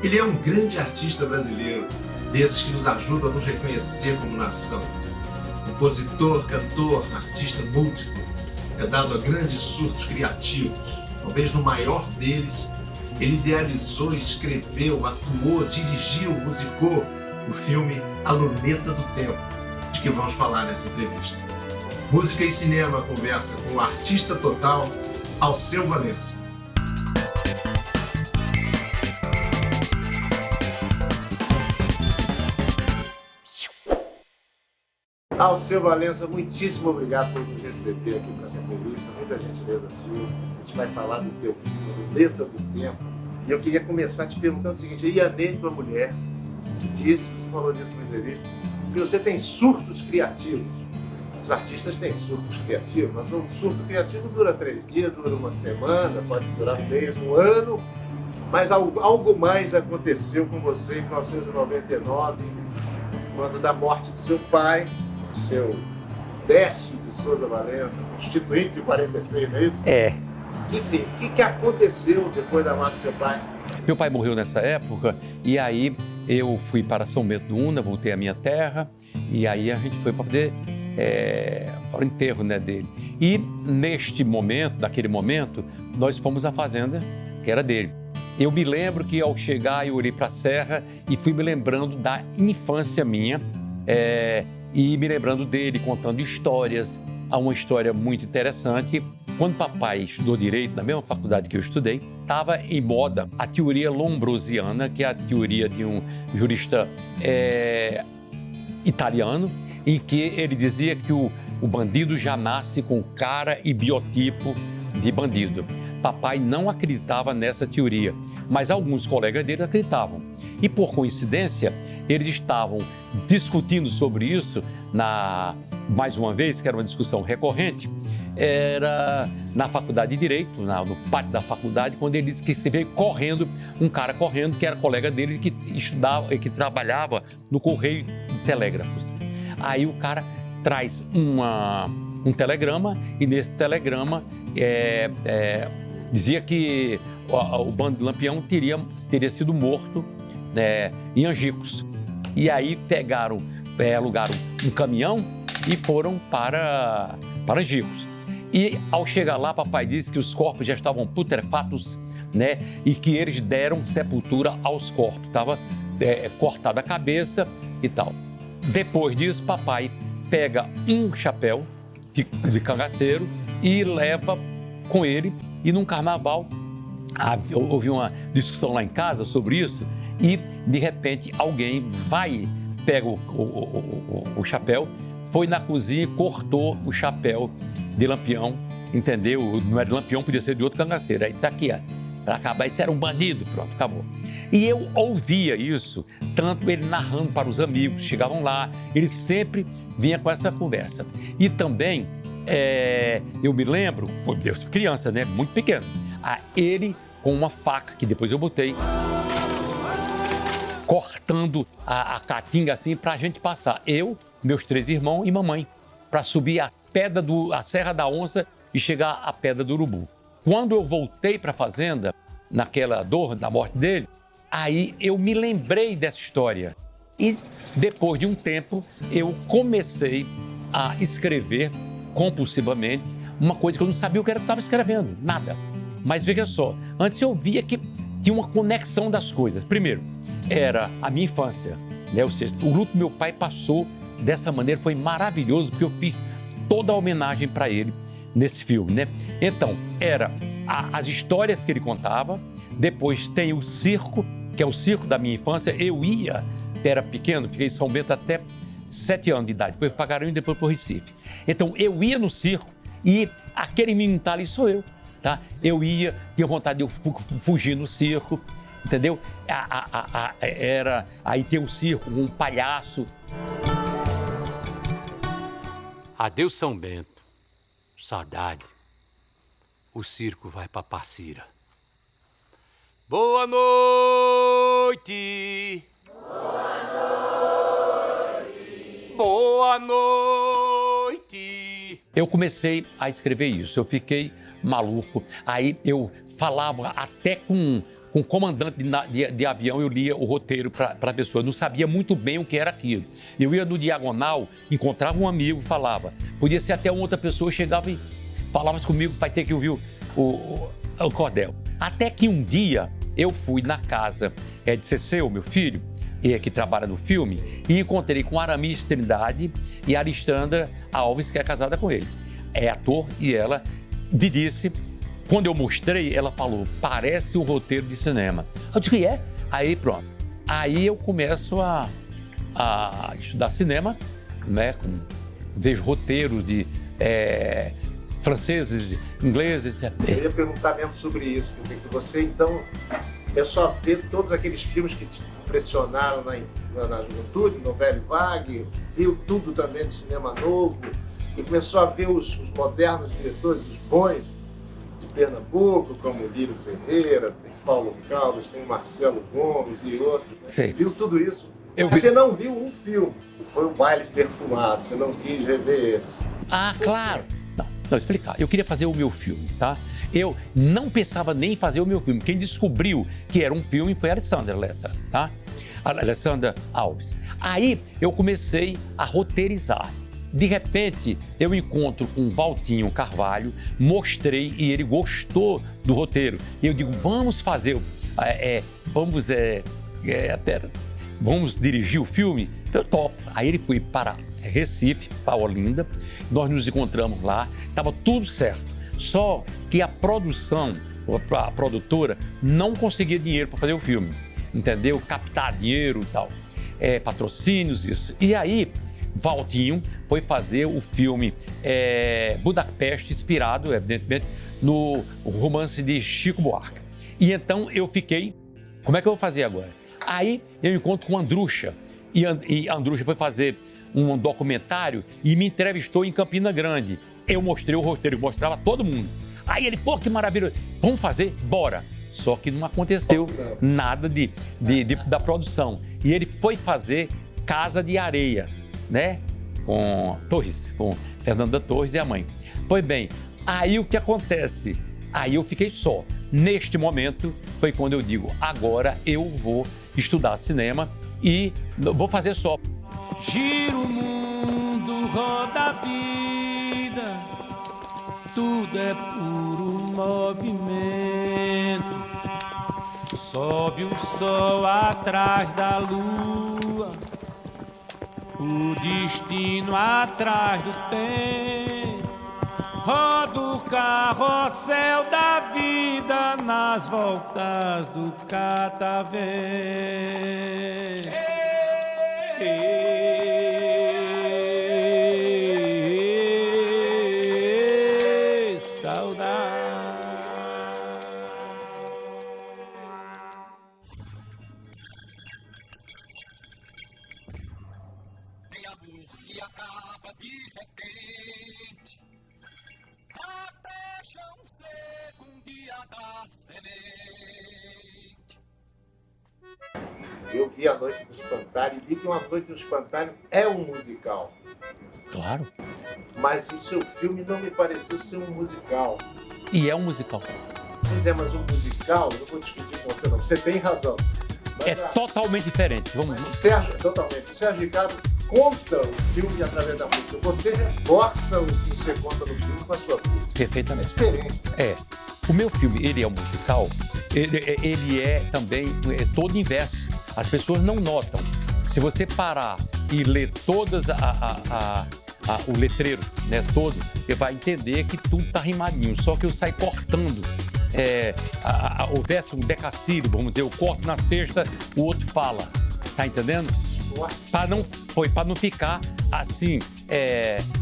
Ele é um grande artista brasileiro, desses que nos ajudam a nos reconhecer como nação. Compositor, cantor, artista múltiplo, é dado a grandes surtos criativos. Talvez no maior deles, ele idealizou, escreveu, atuou, dirigiu, musicou o filme A Luneta do Tempo, de que vamos falar nessa entrevista. Música e Cinema conversa com o artista total, Alceu Valença. Alceu Valença, muitíssimo obrigado por nos receber aqui para essa entrevista, muita gentileza sua. A gente vai falar do teu filme, A Luneta do Tempo. E eu queria começar te perguntando o seguinte: eu ia mesmo uma mulher que disse, você falou disso na entrevista, que você tem surtos criativos. Os artistas têm surtos criativos, mas um surto criativo dura 3 dias, dura uma semana, pode durar um mês, um ano. Mas algo mais aconteceu com você em 1999, quando da morte do seu pai, o seu Décio de Souza Valença, constituinte de 46, não é isso? É. Enfim, o que aconteceu depois da morte do seu pai? Meu pai morreu nessa época e aí eu fui para São Bento do Una, voltei à minha terra e aí a gente foi para poder para o enterro, né, dele. E neste momento, naquele momento, nós fomos à fazenda que era dele. Eu me lembro que ao chegar eu olhei para a serra e fui me lembrando da infância minha e me lembrando dele contando histórias. Há uma história muito interessante. Quando papai estudou Direito, na mesma faculdade que eu estudei, estava em moda a teoria lombrosiana, que é a teoria de um jurista italiano, em que ele dizia que o bandido já nasce com cara e biotipo de bandido. Papai não acreditava nessa teoria, mas alguns colegas dele acreditavam. E por coincidência, eles estavam discutindo sobre isso mais uma vez, que era uma discussão recorrente, era na faculdade de Direito, no pátio da faculdade, quando ele disse que se veio correndo, um cara correndo, que era colega dele, que estudava, que trabalhava no Correio de Telégrafos. Aí o cara traz um telegrama, e nesse telegrama dizia que o bando de Lampião teria sido morto em Angicos. E aí alugaram um caminhão e foram para Angicos. E ao chegar lá, papai disse que os corpos já estavam putrefatos, né? E que eles deram sepultura aos corpos. Estava cortada a cabeça e tal. Depois disso, papai pega um chapéu de cangaceiro e leva com ele. E num carnaval, houve uma discussão lá em casa sobre isso e, de repente, alguém pega o chapéu, foi na cozinha e cortou o chapéu de Lampião, entendeu? Não era de Lampião, podia ser de outro cangaceiro. Aí disse aqui, para acabar, isso era um bandido, pronto, acabou. E eu ouvia isso, tanto ele narrando para os amigos, chegavam lá, ele sempre vinha com essa conversa. E também, eu me lembro, Deus, criança, né, muito pequeno, ele com uma faca, que depois eu botei, cortando a caatinga assim para a gente passar. Eu, meus 3 irmãos e mamãe, para subir a Serra da Onça e chegar à Pedra do Urubu. Quando eu voltei para a fazenda, naquela dor da morte dele, aí eu me lembrei dessa história. E depois de um tempo, eu comecei a escrever compulsivamente uma coisa que eu não sabia o que era que eu estava escrevendo, nada. Mas veja só, antes eu via que tinha uma conexão das coisas. Primeiro, era a minha infância, né? Ou seja, o luto do meu pai passou dessa maneira, foi maravilhoso, porque eu fiz toda a homenagem para ele nesse filme, né? Então, era as histórias que ele contava, depois tem o circo, que é o circo da minha infância. Eu era pequeno, fiquei em São Bento até 7 anos de idade, depois para Garanhuns e depois para o Recife. Então, eu ia no circo e aquele menino tá ali sou eu, tá? Eu tinha vontade de eu fugir no circo, entendeu? Aí tem o circo, um palhaço. Adeus, São Bento. Saudade. O circo vai pra Passira. Boa noite. Boa noite. Boa noite. Eu comecei a escrever isso, eu fiquei maluco. Aí eu falava até com com comandante de avião, eu lia o roteiro para a pessoa. Eu não sabia muito bem o que era aquilo. Eu ia no Diagonal, encontrava um amigo, falava. Podia ser até uma outra pessoa, chegava e falava comigo, vai ter que ouvir o cordel. Até que um dia eu fui na casa de Ceceu, meu filho, que trabalha no filme, e encontrei com Aramis Trindade e Aristandra Alves, que é casada com ele. É ator, e ela me disse, quando eu mostrei, ela falou, parece um roteiro de cinema. Eu disse, é? Aí pronto. Aí eu começo a estudar cinema, né? Vejo roteiros de franceses, ingleses. Eu ia perguntar mesmo sobre isso, quer dizer, que você então começou a ver todos aqueles filmes que te impressionaram na juventude, no Velho Vague, viu tudo também do cinema novo e começou a ver os modernos diretores, os bons de Pernambuco, como Lírio Ferreira, tem Paulo Caldas, tem Marcelo Gomes e outros. Né? Viu tudo isso? Você não viu um filme, que foi o Baile Perfumado, você não quis rever esse. Ah, claro! Não, explicar. Eu queria fazer o meu filme, tá? Eu não pensava nem em fazer o meu filme. Quem descobriu que era um filme foi a Alessandra Lessa, tá? A Alessandra Alves. Aí eu comecei a roteirizar. De repente, eu encontro com o Valtinho Carvalho, mostrei e ele gostou do roteiro. E eu digo, vamos fazer, vamos dirigir o filme? Eu topo. Aí ele foi para Recife, para Olinda, nós nos encontramos lá, estava tudo certo. Só que a produção, a produtora, não conseguia dinheiro para fazer o filme, entendeu? Captar dinheiro e tal, patrocínios, isso. E aí, Valtinho foi fazer o filme Budapeste, inspirado, evidentemente, no romance de Chico Buarque. E então eu fiquei, como é que eu vou fazer agora? Aí eu encontro com Andrucha, e Andrucha foi fazer um documentário e me entrevistou em Campina Grande. Eu mostrei o roteiro, mostrava todo mundo. Aí ele, pô, que maravilha, vamos fazer? Bora. Só que não aconteceu nada da produção. E ele foi fazer Casa de Areia, né? Com Fernanda Torres e a mãe. Pois bem, aí o que acontece? Aí eu fiquei só. Neste momento foi quando eu digo, agora eu vou estudar cinema e vou fazer só. Gira o mundo, roda a vida, tudo é puro movimento. Sobe o sol atrás da lua, o destino atrás do tempo. Roda o carrossel da vida nas voltas do catavento. Eu vi A Noite do Espantalho e vi que Uma Noite do Espantalho é um musical. Claro. Mas o seu filme não me pareceu ser um musical. E é um musical. Pois é, mas um musical, eu não vou discutir com você não, você tem razão. Mas totalmente diferente. Vamos. Totalmente. O Sérgio Ricardo conta o filme através da música. Você reforça o que você conta no filme com a sua música. Perfeitamente. É diferente. O meu filme, ele é um musical, ele é também todo inverso. As pessoas não notam. Se você parar e ler todas o letreiro, né, todo, você vai entender que tudo está rimadinho. Só que eu saio cortando o verso, um decassílabo, vamos dizer, eu corto na sexta, o outro fala. Tá entendendo? Para não ficar assim,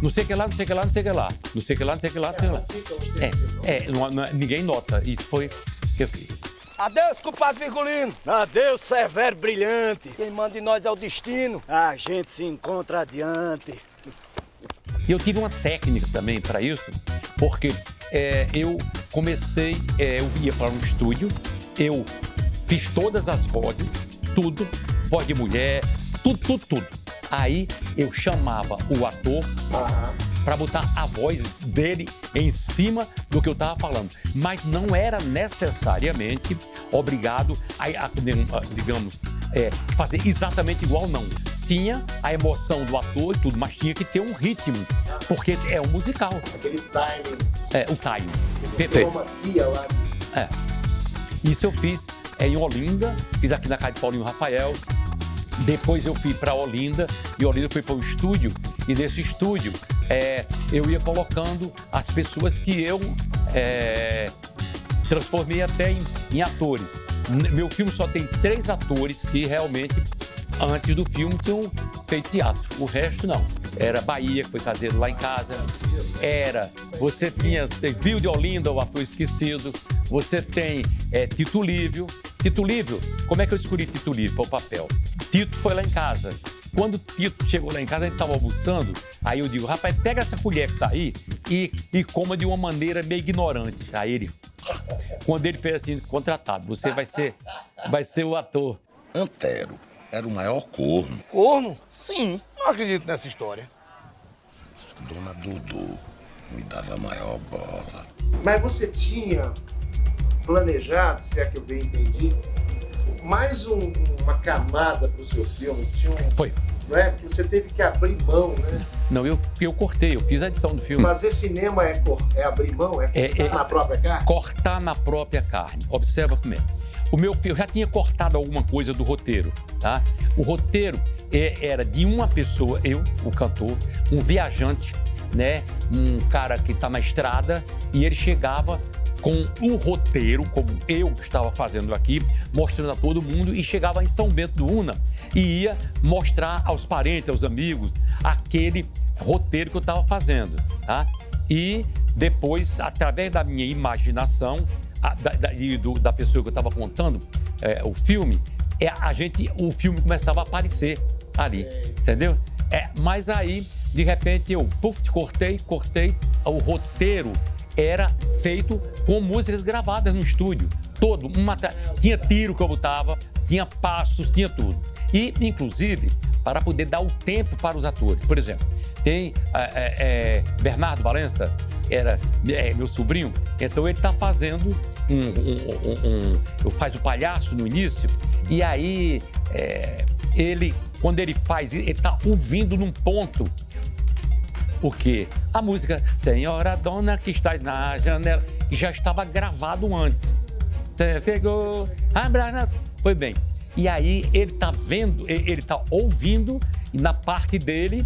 não sei o que lá, não sei o que lá, não sei o que lá. Não sei o que lá, não sei o que lá, não sei o que lá. Ninguém nota. Isso foi o que eu fiz. Adeus, culpado Virgulino. Adeus, Severo Brilhante. Quem manda de nós é o destino. A gente se encontra adiante. E eu tive uma técnica também para isso, porque eu comecei, eu ia para um estúdio, eu fiz todas as vozes, tudo, voz de mulher, tudo. Aí eu chamava o ator para botar a voz dele em cima do que eu estava falando. Mas não era necessariamente obrigado a digamos, fazer exatamente igual, não. Tinha a emoção do ator e tudo, mas tinha que ter um ritmo, porque é um musical. Aquele timing. O timing. Perfeito. Uma guia lá. Isso eu fiz em Olinda, fiz aqui na casa de Paulinho Rafael. Depois eu fui para Olinda, e Olinda eu fui para o estúdio, e nesse estúdio eu ia colocando as pessoas que eu transformei até em atores. Meu filme só tem 3 atores que realmente, antes do filme, tinham feito teatro. O resto, não. Era Bahia, que foi caseiro lá em casa. Você tinha Viu de Olinda, o ator esquecido. Você tem Tito Lívio. Tito Lívio, como é que eu escolhi Tito Lívio para o papel? Tito foi lá em casa. Quando Tito chegou lá em casa, a gente estava almoçando. Aí eu digo, rapaz, pega essa colher que tá aí e coma de uma maneira meio ignorante. Aí ele, quando ele fez assim, contratado, você vai ser o ator. Antero era o maior corno. Corno? Sim, não acredito nessa história. Dona Dudu me dava a maior bola. Mas você tinha planejado, se é que eu bem entendi, mais uma camada para o seu filme? Foi. Não é? Porque você teve que abrir mão, né? Não, eu cortei, eu fiz a edição do filme. Fazer cinema é abrir mão? É cortar na própria carne? Cortar na própria carne. Observa como é. O meu filme, eu já tinha cortado alguma coisa do roteiro, tá? O roteiro era de uma pessoa, eu, o cantor, um viajante, né? Um cara que está na estrada, e ele chegava com o roteiro, como eu estava fazendo aqui, mostrando a todo mundo, e chegava em São Bento do Una e ia mostrar aos parentes, aos amigos, aquele roteiro que eu estava fazendo, tá? E depois, através da minha imaginação, da pessoa que eu estava contando o filme, o filme começava a aparecer ali, entendeu? Mas aí, de repente, eu cortei, o roteiro era feito com músicas gravadas no estúdio, todo. Tinha tiro que eu botava, tinha passos, tinha tudo. E, inclusive, para poder dar o tempo para os atores. Por exemplo, tem Bernardo Valença, era meu sobrinho, então ele está fazendo faz o palhaço no início, e aí quando ele faz, ele está ouvindo num ponto. O quê? A música Senhora Dona que está na janela, já estava gravado antes. Pegou, foi bem. E aí ele está vendo, ele está ouvindo, e na parte dele,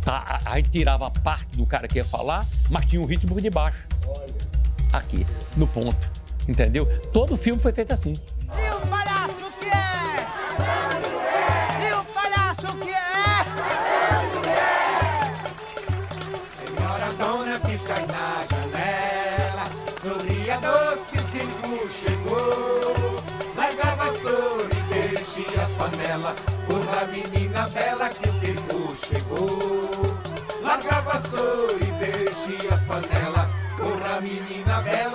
a gente tirava a parte do cara que ia falar, mas tinha um ritmo de baixo. Aqui, no ponto. Entendeu? Todo o filme foi feito assim. E o palhaço que é? E o palhaço que é? Senhora Dona que sai na janela, sorria doce que se chegou. Larga a vassoura e deixe as panelas, por a menina bela que se chegou. Larga a vassoura e deixe as panelas, por a menina bela